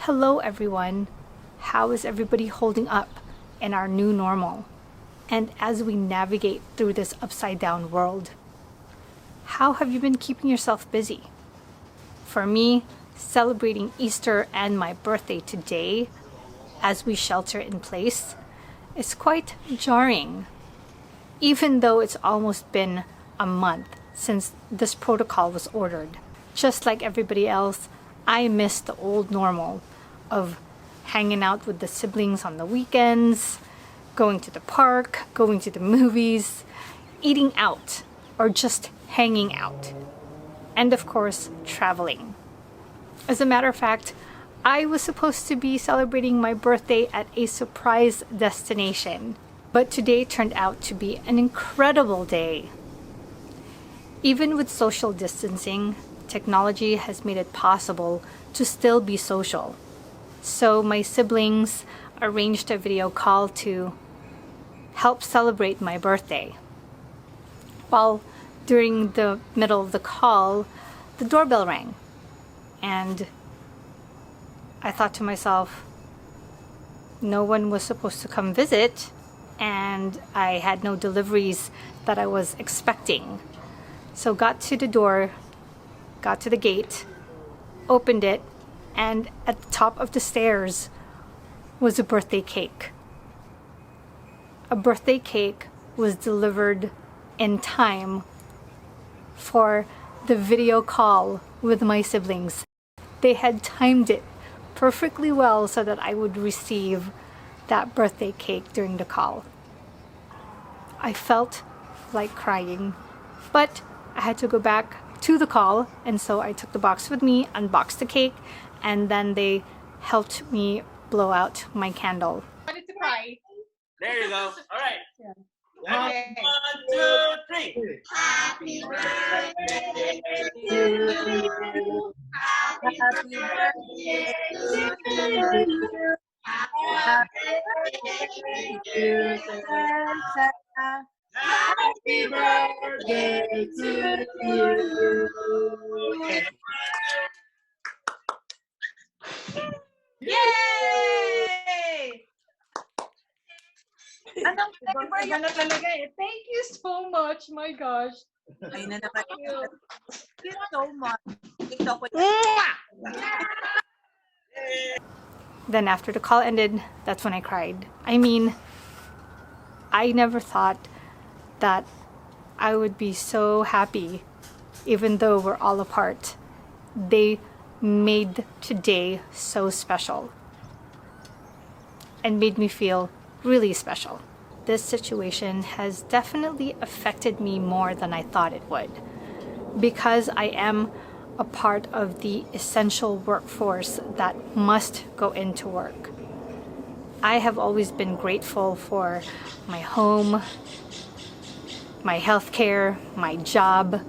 Hello everyone! How is everybody holding up in our new normal? And as we navigate through this upside down world, how have you been keeping yourself busy? For me, celebrating Easter and my birthday today, as we shelter in place, is quite jarring. Even though it's almost been a month since this protocol was ordered. Just like everybody else, I miss the old normal of hanging out with the siblings on the weekends, going to the park, going to the movies, eating out, or just hanging out. And of course, traveling. As a matter of fact, I was supposed to be celebrating my birthday at a surprise destination, but today turned out to be an incredible day. Even with social distancing, technology has made it possible to still be social. So my siblings arranged a video call to help celebrate my birthday. While during the middle of the call, the doorbell rang. And I thought to myself, no one was supposed to come visit, and I had no deliveries that I was expecting. So got to the door, got to the gate, opened it, and at the top of the stairs was a birthday cake. A birthday cake was delivered in time for the video call with my siblings. They had timed it perfectly well so that I would receive that birthday cake during the call. I felt like crying, but I had to go back to the call, and so I took the box with me, unboxed the cake, and then they helped me blow out my candle. I wanted to cry. There you go. All right. Yeah. Okay. 1, 2, 3. Happy birthday to you. Happy birthday to you. Happy birthday to Santa. Happy birthday to you. Yay! Anong flavor yung talaga eh? Thank you so much. My gosh. Ayun na naman. Thank you. Thank you so much. TikTok ko. Then after the call ended, that's when I cried. I mean, I never thought that I would be so happy, even though we're all apart. They made today so special and made me feel really special. This situation has definitely affected me more than I thought it would, because I am a part of the essential workforce that must go into work. I have always been grateful for my home, my healthcare, my job,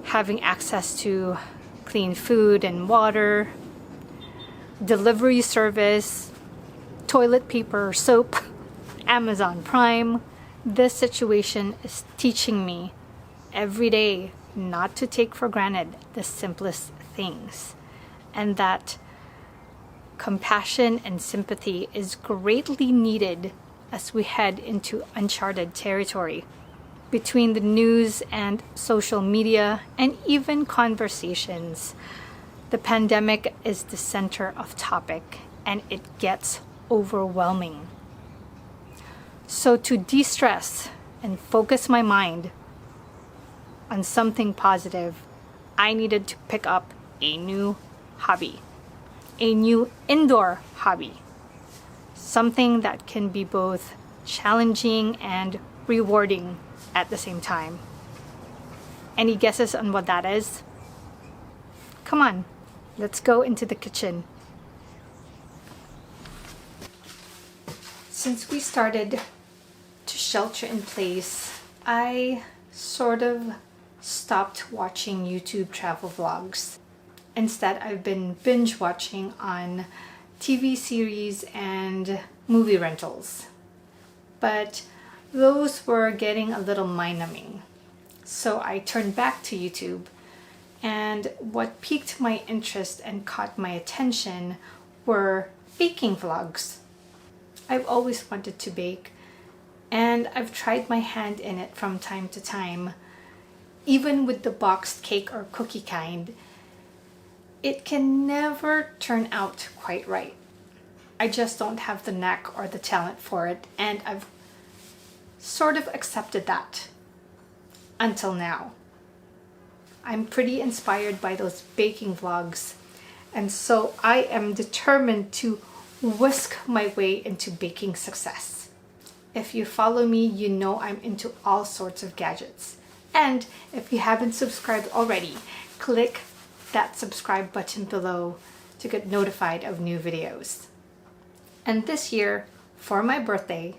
having access to clean food and water, delivery service, toilet paper, soap, Amazon Prime. This situation is teaching me every day not to take for granted the simplest things, and that compassion and sympathy is greatly needed as we head into uncharted territory. Between the news and social media and even conversations, the pandemic is the center of topic, and it gets overwhelming. So to de-stress and focus my mind on something positive, I needed to pick up a new hobby, a new indoor hobby, something that can be both challenging and rewarding at the same time. Any guesses on what that is? Come on, let's go into the kitchen. Since we started to shelter in place, I sort of stopped watching YouTube travel vlogs. Instead, I've been binge watching on TV series and movie rentals. But those were getting a little mind-numbing. So I turned back to YouTube And what piqued my interest and caught my attention were baking vlogs. I've always wanted to bake, and I've tried my hand in it from time to time. Even with the boxed cake or cookie kind, it can never turn out quite right. I just don't have the knack or the talent for it, and I've sort of accepted that until now. I'm pretty inspired by those baking vlogs, and so I am determined to whisk my way into baking success. If you follow me, you know I'm into all sorts of gadgets. And if you haven't subscribed already, click that subscribe button below to get notified of new videos. And this year, for my birthday,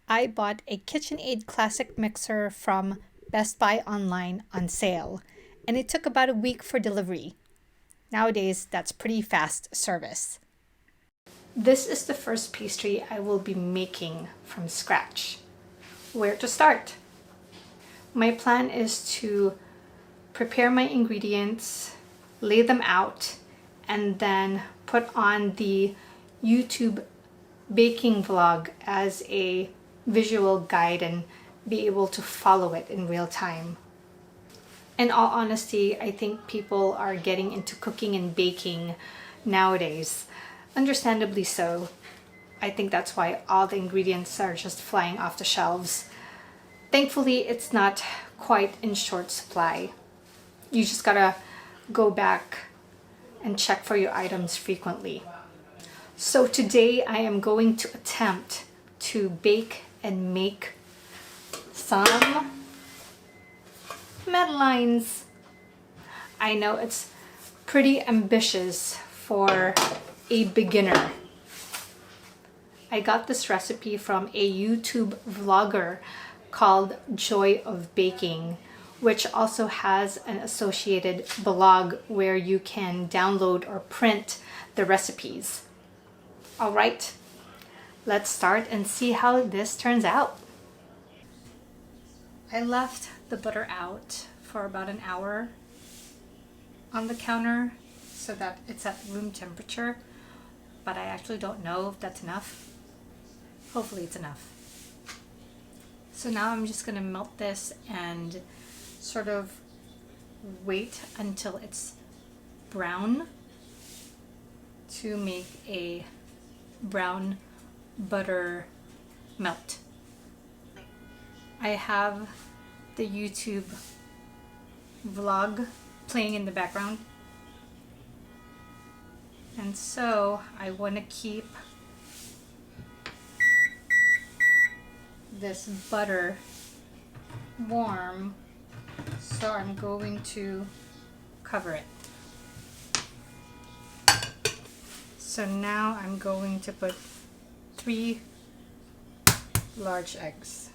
I bought a KitchenAid Classic mixer from Best Buy online on sale, and it took about a week for delivery. Nowadays, that's pretty fast service. This is the first pastry I will be making from scratch. Where to start? My plan is to prepare my ingredients, lay them out, and then put on the YouTube baking vlog as a visual guide and be able to follow it in real time. In all honesty, I think people are getting into cooking and baking nowadays. Understandably so. I think that's why all the ingredients are just flying off the shelves. Thankfully, it's not quite in short supply. You just gotta go back and check for your items frequently. So today I am going to attempt to bake and make some madeleines. I know it's pretty ambitious for a beginner. I got this recipe from a YouTube vlogger called Joy of Baking, which also has an associated blog where you can download or print the recipes. All right, let's start and see how this turns out. I left the butter out for about an hour on the counter so that it's at room temperature, but I actually don't know if that's enough. Hopefully it's enough. So now I'm just gonna melt this and sort of wait until it's brown to make a brown butter melt. I have the YouTube vlog playing in the background, and so I want to keep this butter warm, so I'm going to cover it. So now I'm going to put 3 large eggs.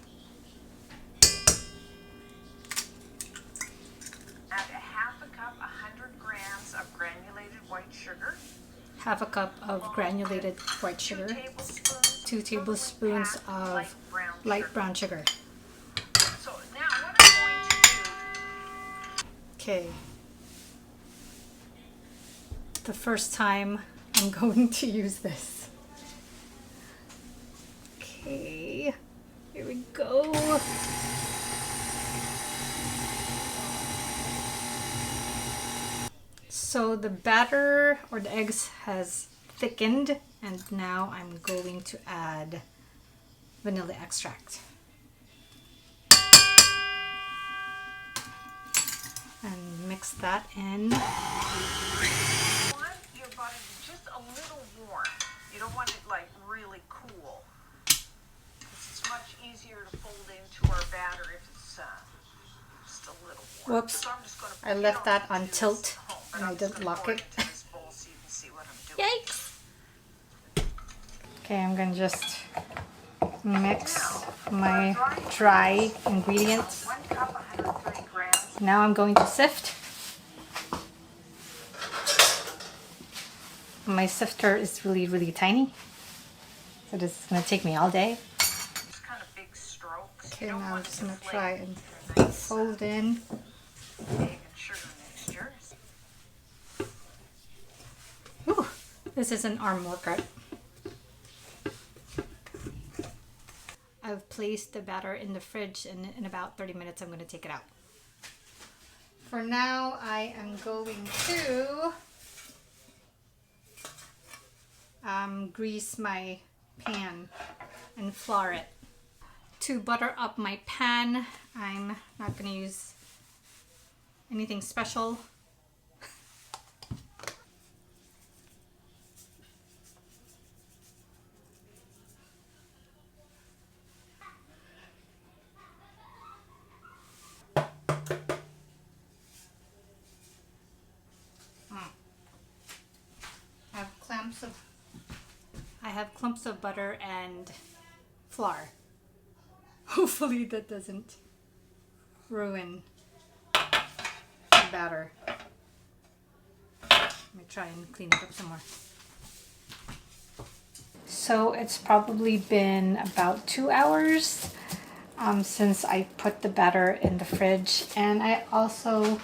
Add a half a cup, 100 grams of granulated white sugar. Half a cup of granulated white sugar. 2 tablespoons of light brown sugar. So now what I'm going to do. Okay. The first time I'm going to use this. Okay, here we go. So the batter or the eggs has thickened, and now I'm going to add vanilla extract. And mix that in. You want your butter just a little warm. You don't want it like really cool. It's much easier to fold into our batter if it's just a little warm. Whoops, So I'm just gonna I left that on tilt and I didn't lock it. So you can see what I'm doing. Yikes! Okay, I'm gonna just mix my dry ingredients. 1 cup, 130 grams. Now I'm going to sift. My sifter is really tiny, so this is gonna take me all day. Just kind of big strokes. Okay, You don't now I'm want just to gonna flake try and nice fold in. egg and sugar mixture. This is an arm workout. I've placed the batter in the fridge, and in about 30 minutes I'm going to take it out. For now, I am going to grease my pan and flour it. To butter up my pan, I'm not going to use anything special. I have clumps of butter and flour. Hopefully that doesn't ruin the batter. Let me try and clean it up some more. So it's probably been about 2 hours since I put the batter in the fridge, and I also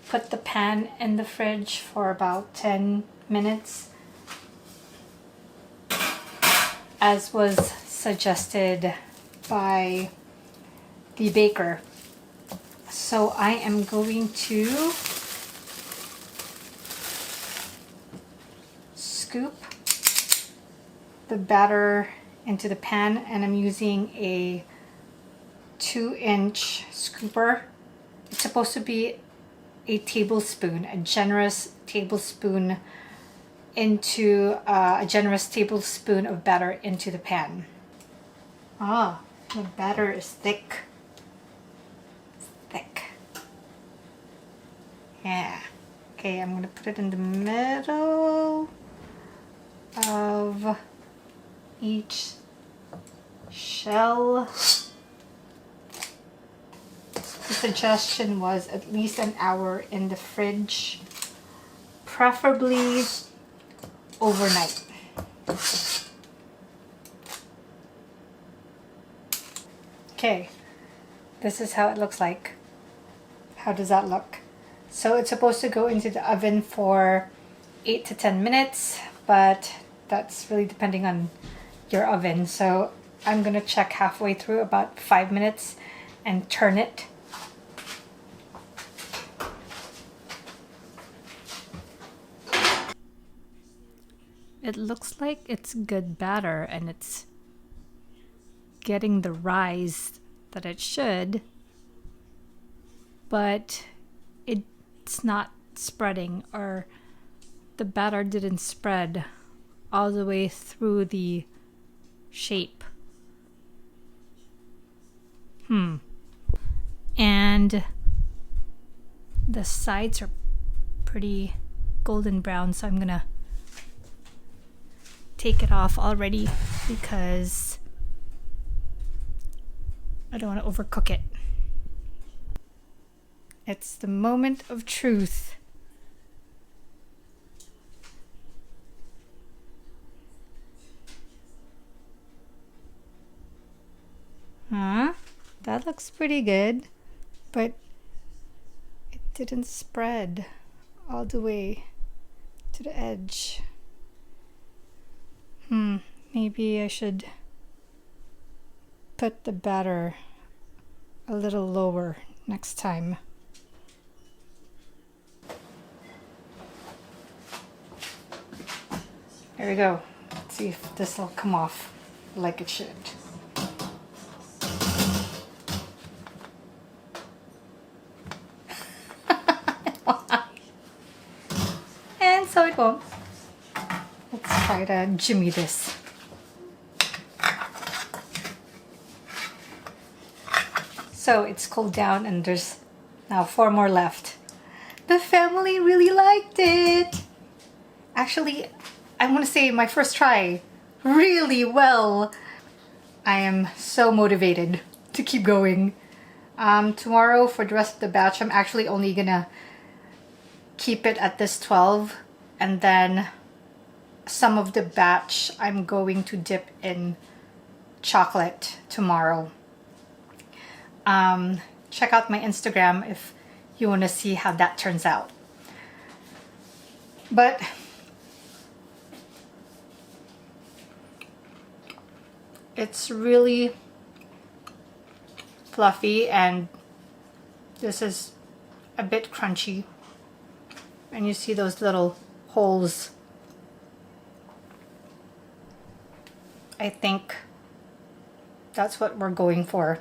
put the pan in the fridge for about 10 minutes, as was suggested by the baker. So I am going to scoop the batter into the pan, and I'm using a 2-inch scooper. It's supposed to be a tablespoon, a generous tablespoon into a generous tablespoon of batter into the pan. Ah, the batter is thick. It's thick. Yeah. Okay, I'm gonna put it in the middle of each shell. The suggestion was at least an hour in the fridge, preferably overnight. Okay, this is how it looks like. How does that look? So it's supposed to go into the oven for 8 to 10 minutes, but that's really depending on your oven. So I'm gonna check halfway through, about 5 minutes, and turn it. It looks like it's good batter and it's getting the rise that it should, but it's not spreading, or the batter didn't spread all the way through the shape. And the sides are pretty golden brown, so I'm gonna take it off already because I don't want to overcook it. It's the moment of truth. Huh? That looks pretty good, but it didn't spread all the way to the edge. Maybe I should put the batter a little lower next time. There we go. Let's see if this will come off like it should. And so it won't. Let's try to jimmy this. So it's cooled down and there's now 4 more left. The family really liked it. Actually, I want to say my first try really well. I am so motivated to keep going. Tomorrow for the rest of the batch, I'm actually only gonna keep it at this 12, and then some of the batch I'm going to dip in chocolate tomorrow. Check out my Instagram if you want to see how that turns out. But it's really fluffy, and this is a bit crunchy. And you see those little holes. I think that's what we're going for.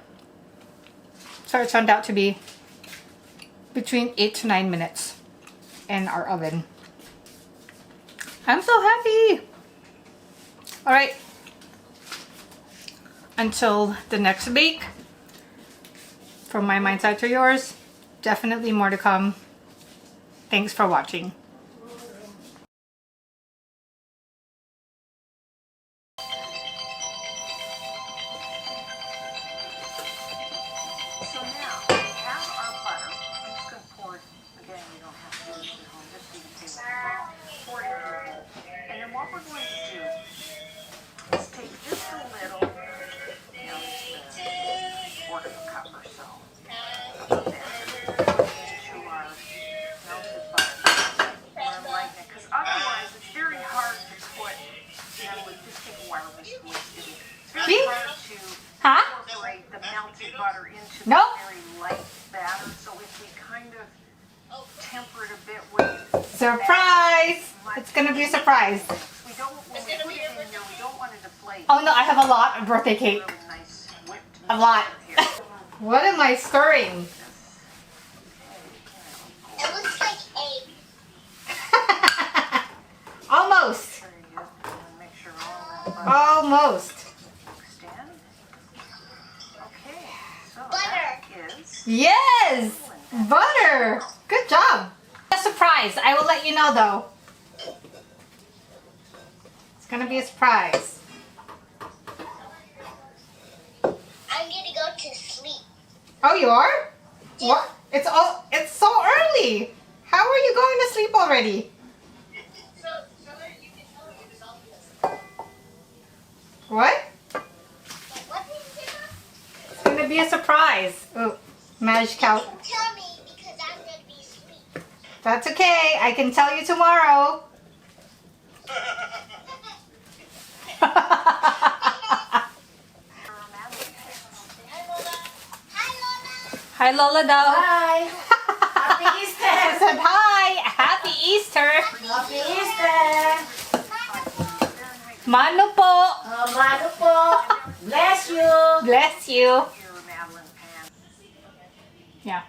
So it turned out to be between 8 to 9 minutes in our oven. I'm so happy. All right. Until the next bake, from my mindset to yours, definitely more to come. Thanks for watching. So now, we have our butter. I'm just going to pour it. Again, you don't have to do this at home. Just so you can see what pour it into the bowl. And then what we're going to do is take just a little, you know, just a quarter of a cup or so of this into our melted butter. We're going to lighten it, because otherwise it's very hard to put, you know, with just take a while this whisk. It's very hard to Huh? incorporate the melted butter into Nope. the very light batter. So if we kind of temper it a bit with Surprise! It's gonna be a surprise. we don't when we put it in there, we don't want it to deflate. Oh no, I have a lot of birthday cake. Really nice whipped A lot. mixture here. What am I stirring? It looks like egg. Almost. Very good. And make sure all that butter Almost. mixed in. Okay, so Butter. that is Yes! Butter! Good job. A surprise. I will let you know though. It's gonna be a surprise. I'm gonna go to sleep. Oh, you are? What? It's so early. How are you going to sleep already? So that you can tell me the results. What? What did you say, Mom? It's gonna be a surprise. Oh, magic You out. can tell me because I'm gonna be asleep. That's okay. I can tell you tomorrow. Hi, Lola. Hi, Lola daw. Hi! Happy Easter! I said hi. Happy Easter. Happy Easter! Mano po. Mano po! Bless you! Bless you. your Madeline pan. Yeah.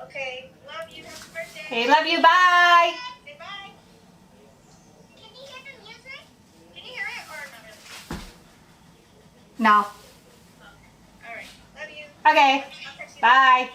Okay, love you. Happy birthday. Okay, love you. Bye. Say bye. Can you hear the music? Can you hear it or not really? No. All right. Love you. Okay. I'll text you. Bye.